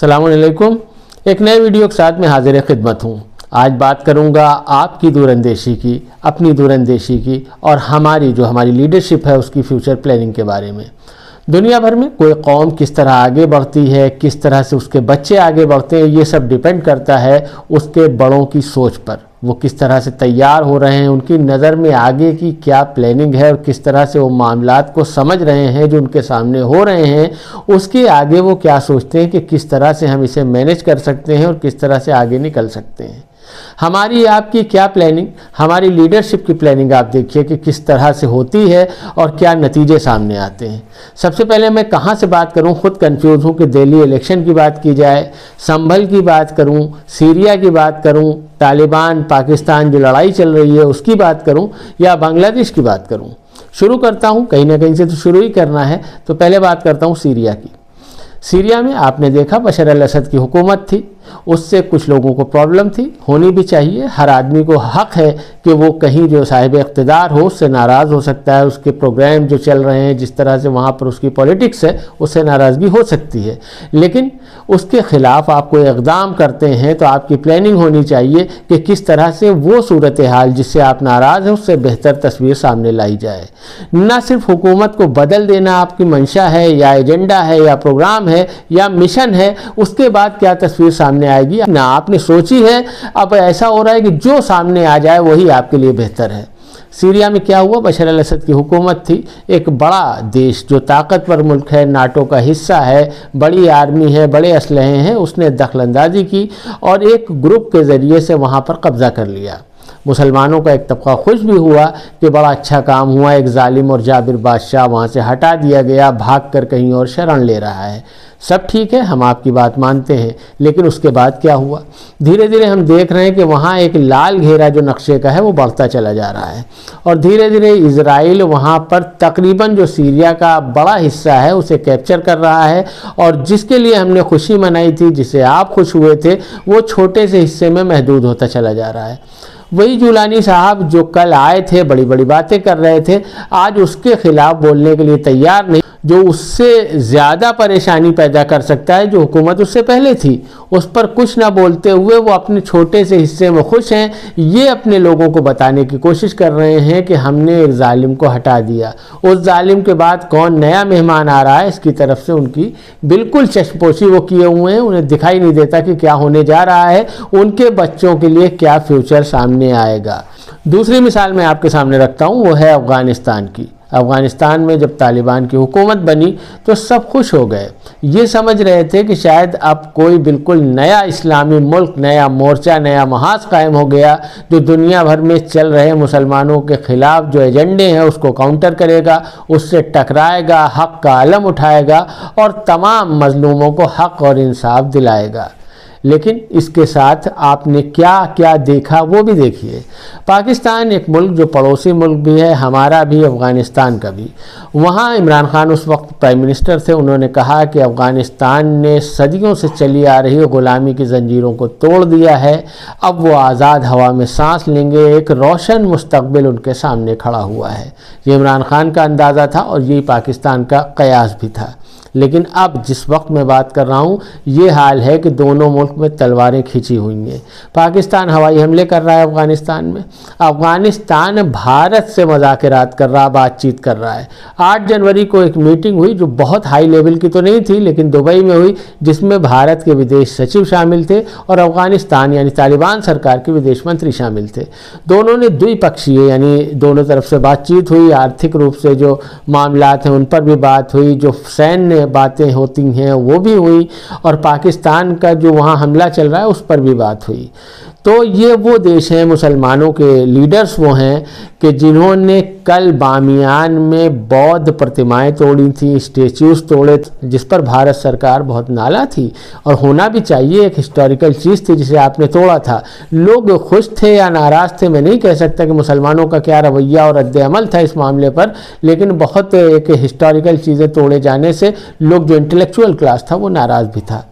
अस्सलाम वालेकुम। एक नए वीडियो के साथ मैं हाजिर खिदमत हूँ। आज बात करूँगा आपकी दूरअंदेशी की, अपनी दूरअंदेशी की और हमारी लीडरशिप है उसकी फ्यूचर प्लानिंग के बारे में। दुनिया भर में कोई कौम किस तरह आगे बढ़ती है, किस तरह से उसके बच्चे आगे बढ़ते हैं, ये सब डिपेंड करता है उसके बड़ों की सोच पर। वो किस तरह से तैयार हो रहे हैं, उनकी नज़र में आगे की क्या प्लानिंग है और किस तरह से वो मामलात को समझ रहे हैं जो उनके सामने हो रहे हैं। उसके आगे वो क्या सोचते हैं कि किस तरह से हम इसे मैनेज कर सकते हैं और किस तरह से आगे निकल सकते हैं। हमारी आपकी क्या प्लानिंग, हमारी लीडरशिप की प्लानिंग आप देखिए कि किस तरह से होती है और क्या नतीजे सामने आते हैं। सबसे पहले मैं कहाँ से बात करूँ, खुद कंफ्यूज हूँ कि दिल्ली इलेक्शन की बात की जाए, संभल की बात करूँ, सीरिया की बात करूँ, तालिबान पाकिस्तान जो लड़ाई चल रही है उसकी बात करूँ या बांग्लादेश की बात करूँ। शुरू करता हूँ, कहीं ना कहीं से तो शुरू ही करना है, तो पहले बात करता हूँ सीरिया की। सीरिया में आपने देखा बशर अल असद की हुकूमत थी, उससे कुछ लोगों को प्रॉब्लम थी, होनी भी चाहिए। हर आदमी को हक है कि वो कहीं जो साहिब इख्तिदार हो उससे नाराज़ हो सकता है, उसके प्रोग्राम जो चल रहे हैं, जिस तरह से वहाँ पर उसकी पॉलिटिक्स है, उससे नाराज़गी हो सकती है। लेकिन उसके ख़िलाफ़ आप कोई इक़दाम करते हैं तो आपकी प्लानिंग होनी चाहिए कि किस तरह से वो सूरत हाल जिससे आप नाराज़ हैं उससे बेहतर तस्वीर सामने लाई जाए। न सिर्फ हुकूमत को बदल देना आपकी मंशा है या एजेंडा है या प्रोग्राम है या मिशन है, उसके बाद क्या तस्वीर सामने आएगी ना आपने सोची है। अब ऐसा हो रहा है कि जो सामने आ जाए वही आपके लिए बेहतर है। सीरिया में क्या हुआ, बशर अल असद की हुकूमत थी, एक बड़ा देश जो ताकतवर मुल्क है, नाटो का हिस्सा है, बड़ी आर्मी है, बड़े असलहे हैं, उसने दखलंदाजी की और एक ग्रुप के ज़रिए से वहाँ पर कब्ज़ा कर लिया। मुसलमानों का एक तबका खुश भी हुआ कि बड़ा अच्छा काम हुआ, एक जालिम और जाबिर बादशाह वहाँ से हटा दिया गया, भाग कर कहीं और शरण ले रहा है। सब ठीक है, हम आपकी बात मानते हैं, लेकिन उसके बाद क्या हुआ? धीरे धीरे हम देख रहे हैं कि वहाँ एक लाल घेरा जो नक्शे का है वो बढ़ता चला जा रहा है और धीरे धीरे इजराइल वहाँ पर तकरीबन जो सीरिया का बड़ा हिस्सा है उसे कैप्चर कर रहा है और जिसके लिए हमने खुशी मनाई थी, जिसे आप खुश हुए थे, वो छोटे से हिस्से में महदूद होता चला जा रहा है। वही जुलानी साहब जो कल आए थे, बड़ी बड़ी बातें कर रहे थे, आज उसके खिलाफ बोलने के लिए तैयार नहीं, जो उससे ज़्यादा परेशानी पैदा कर सकता है, जो हुकूमत उससे पहले थी, उस पर कुछ ना बोलते हुए वो अपने छोटे से हिस्से में खुश हैं। ये अपने लोगों को बताने की कोशिश कर रहे हैं कि हमने एक जालिम को हटा दिया, उस जालिम के बाद कौन नया मेहमान आ रहा है इसकी तरफ से उनकी बिल्कुल चश्मपोशी वो किए हुए हैं। उन्हें दिखाई नहीं देता कि क्या होने जा रहा है, उनके बच्चों के लिए क्या फ्यूचर सामने आएगा। दूसरी मिसाल मैं आपके सामने रखता हूँ, वो है अफ़गानिस्तान की। अफ़गानिस्तान में जब तालिबान की हुकूमत बनी तो सब खुश हो गए, ये समझ रहे थे कि शायद अब कोई बिल्कुल नया इस्लामी मुल्क, नया मोर्चा, नया महाज कायम हो गया जो दुनिया भर में चल रहे मुसलमानों के ख़िलाफ़ जो एजेंडे हैं उसको काउंटर करेगा, उससे टकराएगा, हक़ का अलम उठाएगा और तमाम मज़लूमों को हक़ और इंसाफ दिलाएगा। लेकिन इसके साथ आपने क्या क्या देखा वो भी देखिए। पाकिस्तान एक मुल्क जो पड़ोसी मुल्क भी है, हमारा भी, अफ़गानिस्तान का भी। वहाँ इमरान खान उस वक्त प्राइम मिनिस्टर थे, उन्होंने कहा कि अफ़गानिस्तान ने सदियों से चली आ रही ग़ुलामी की ज़ंजीरों को तोड़ दिया है, अब वो आज़ाद हवा में सांस लेंगे, एक रोशन मुस्तक़बिल उनके सामने खड़ा हुआ है। ये इमरान खान का अंदाज़ा था और यही पाकिस्तान का क़यास भी था। लेकिन अब जिस वक्त मैं बात कर रहा हूँ ये हाल है कि दोनों मुल्क में तलवारें खींची हुई हैं। पाकिस्तान हवाई हमले कर रहा है अफ़गानिस्तान में, अफ़गानिस्तान भारत से मुज़ाकरात कर रहा, बातचीत कर रहा है। 8 जनवरी को एक मीटिंग हुई जो बहुत हाई लेवल की तो नहीं थी लेकिन दुबई में हुई, जिसमें भारत के विदेश सचिव शामिल थे और अफ़गानिस्तान यानी तालिबान सरकार के विदेश मंत्री शामिल थे। दोनों ने द्विपक्षीय यानी दोनों तरफ से बातचीत हुई, आर्थिक रूप से जो मामलात हैं उन पर भी बात हुई, जो सैन्य बातें होती हैं वो भी हुई और पाकिस्तान का जो वहाँ हमला चल रहा है उस पर भी बात हुई। तो ये वो देश हैं, मुसलमानों के लीडर्स वो हैं कि जिन्होंने कल बामियान में बौद्ध प्रतिमाएं तोड़ी थी, स्टेच्यूज़ तोड़े, जिस पर भारत सरकार बहुत नाला थी और होना भी चाहिए, एक हिस्टोरिकल चीज़ थी जिसे आपने तोड़ा था। लोग खुश थे या नाराज़ थे, मैं नहीं कह सकता कि मुसलमानों का क्या रवैया और रद्द-ए-अमल था इस मामले पर, लेकिन बहुत एक हिस्टोरिकल चीज़ें तोड़े जाने से लोग जो इंटेलेक्चुअल क्लास था वो नाराज़ भी था।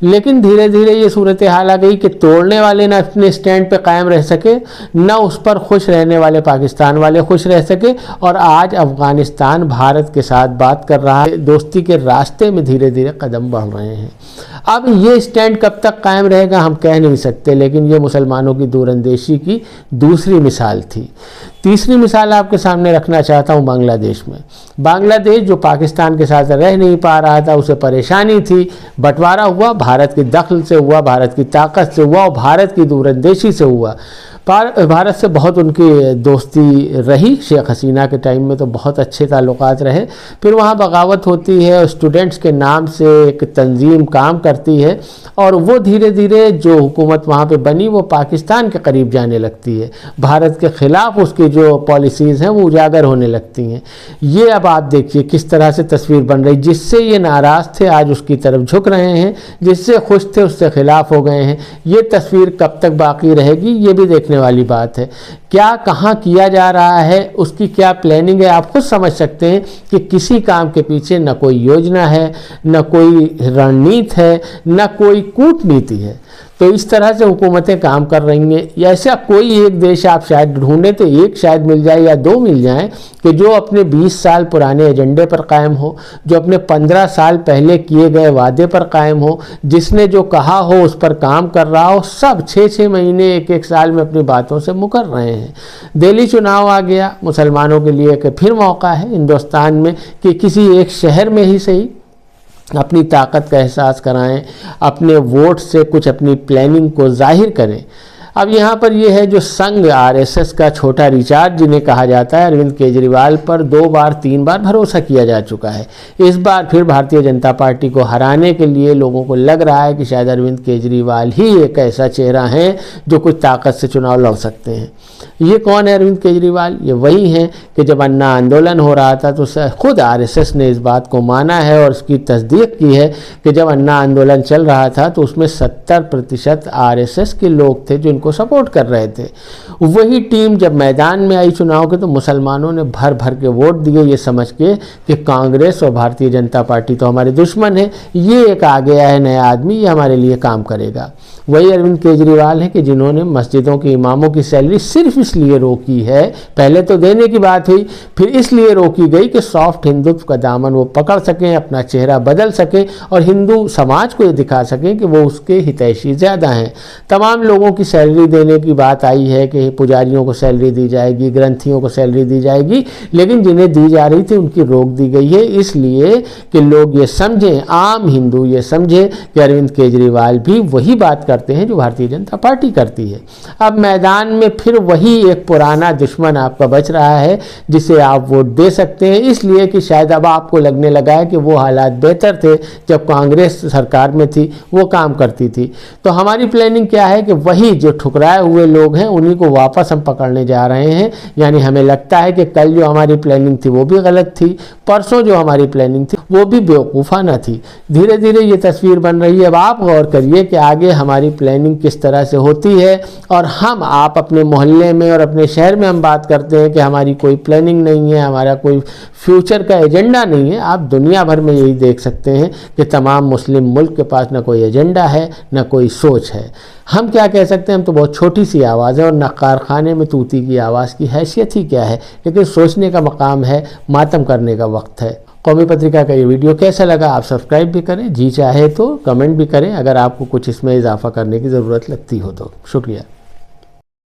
लेकिन धीरे धीरे ये सूरत हाल आ गई कि तोड़ने वाले ना अपने स्टैंड पे कायम रह सके, ना उस पर खुश रहने वाले पाकिस्तान वाले खुश रह सके, और आज अफगानिस्तान भारत के साथ बात कर रहा है, दोस्ती के रास्ते में धीरे धीरे कदम बढ़ रहे हैं। अब ये स्टैंड कब तक कायम रहेगा हम कह नहीं सकते, लेकिन ये मुसलमानों की दूरअंदेशी की दूसरी मिसाल थी। तीसरी मिसाल आपके सामने रखना चाहता हूँ बांग्लादेश में। बांग्लादेश जो पाकिस्तान के साथ रह नहीं पा रहा था, उसे परेशानी थी, बंटवारा हुआ, भारत के दखल से हुआ, भारत की ताकत से हुआ और भारत की दूरअंदेशी से हुआ। भारत से बहुत उनकी दोस्ती रही, शेख हसीना के टाइम में तो बहुत अच्छे ताल्लुकात रहे। फिर वहाँ बगावत होती है, स्टूडेंट्स के नाम से एक तंजीम काम करती है और वो धीरे धीरे जो हुकूमत वहाँ पे बनी वो पाकिस्तान के करीब जाने लगती है, भारत के ख़िलाफ़ उसकी जो पॉलिसीज़ हैं वो उजागर होने लगती हैं। ये अब आप देखिए किस तरह से तस्वीर बन रही, जिससे ये नाराज़ थे आज उसकी तरफ झुक रहे हैं, जिससे खुश थे उससे ख़िलाफ़ हो गए हैं। ये तस्वीर कब तक बाकी रहेगी ये भी देखने वाली बात है। क्या कहाँ किया जा रहा है, उसकी क्या प्लानिंग है, आप खुद समझ सकते हैं कि किसी काम के पीछे न कोई योजना है, न कोई रणनीति है, न कोई कूटनीति है। तो इस तरह से हुकूमतें काम कर रही हैं। ऐसा कोई एक देश आप शायद ढूंढें तो एक शायद मिल जाए या दो मिल जाएं कि जो अपने 20 साल पुराने एजेंडे पर कायम हो, जो अपने 15 साल पहले किए गए वादे पर कायम हो, जिसने जो कहा हो उस पर काम कर रहा हो। सब 6-6 महीने 1-1 साल में अपनी बातों से मुकर रहे हैं। दिल्ली चुनाव आ गया, मुसलमानों के लिए कि फिर मौका है हिंदुस्तान में कि किसी एक शहर में ही सही अपनी ताकत का एहसास कराएं, अपने वोट से कुछ अपनी प्लानिंग को जाहिर करें। अब यहाँ पर यह है जो संघ आरएसएस का छोटा रिचार्ज जिन्हें कहा जाता है, अरविंद केजरीवाल पर 2 बार 3 बार भरोसा किया जा चुका है। इस बार फिर भारतीय जनता पार्टी को हराने के लिए लोगों को लग रहा है कि शायद अरविंद केजरीवाल ही एक ऐसा चेहरा है जो कुछ ताकत से चुनाव लड़ सकते हैं। ये कौन है अरविंद केजरीवाल? ये वही हैं कि जब अन्ना आंदोलन हो रहा था तो खुद आरएसएस ने इस बात को माना है और इसकी तस्दीक की है कि जब अन्ना आंदोलन चल रहा था तो उसमें 70% आरएसएस के लोग थे जो को सपोर्ट कर रहे थे। वही टीम जब मैदान में आई चुनाव के तो मुसलमानों ने भर भर के वोट दिए ये समझ के कि कांग्रेस और भारतीय जनता पार्टी तो हमारे दुश्मन है, ये एक आ गया है नया आदमी, ये हमारे लिए काम करेगा। वही अरविंद केजरीवाल है कि जिन्होंने मस्जिदों के इमामों की सैलरी सिर्फ इसलिए रोकी है, पहले तो देने की बात हुई, फिर इसलिए रोकी गई कि सॉफ्ट हिंदुत्व का दामन वो पकड़ सकें, अपना चेहरा बदल सकें और हिंदू समाज को ये दिखा सकें कि वो उसके हितैषी ज़्यादा हैं। तमाम लोगों की सैलरी देने की बात आई है कि पुजारियों को सैलरी दी जाएगी, ग्रंथियों को सैलरी दी जाएगी, लेकिन जिन्हें दी जा रही थी उनकी रोक दी गई है, इसलिए कि लोग ये समझें, आम हिंदू ये समझे कि अरविंद केजरीवाल भी वही बात करते हैं जो भारतीय जनता पार्टी करती है। अब मैदान में फिर वही एक पुराना दुश्मन आपका बच रहा है जिसे आप वोट दे सकते हैं, इसलिए कि शायद अब आपको लगने लगा है कि वो हालात बेहतर थे जब कांग्रेस सरकार में थी, वो काम करती थी। तो हमारी प्लानिंग क्या है कि वही जो ठुकराए हुए लोग हैं उन्हीं को वापस हम पकड़ने जा रहे हैं। यानी हमें लगता है कि कल जो हमारी प्लानिंग थी वो भी गलत थी, परसों जो हमारी प्लानिंग थी वो भी बेवकूफ़ाना थी। धीरे धीरे ये तस्वीर बन रही है। अब आप गौर करिए कि आगे हमारी प्लानिंग किस तरह से होती है। और आप अपने मोहल्ले में और अपने शहर में हम बात करते हैं कि हमारी कोई प्लानिंग नहीं है, हमारा कोई फ्यूचर का एजेंडा नहीं है। आप दुनिया भर में यही देख सकते हैं कि तमाम मुस्लिम मुल्क के पास न कोई एजेंडा है न कोई सोच है। हम क्या कह सकते हैं, हम तो बहुत छोटी सी आवाज़ है और न कारखाने में तूती की आवाज़ की हैसियत ही क्या है, लेकिन सोचने का मकाम है, मातम करने का वक्त है। कौमी पत्रिका का ये वीडियो कैसा लगा आप सब्सक्राइब भी करें, जी चाहे तो कमेंट भी करें अगर आपको कुछ इसमें इजाफा करने की ज़रूरत लगती हो तो। शुक्रिया।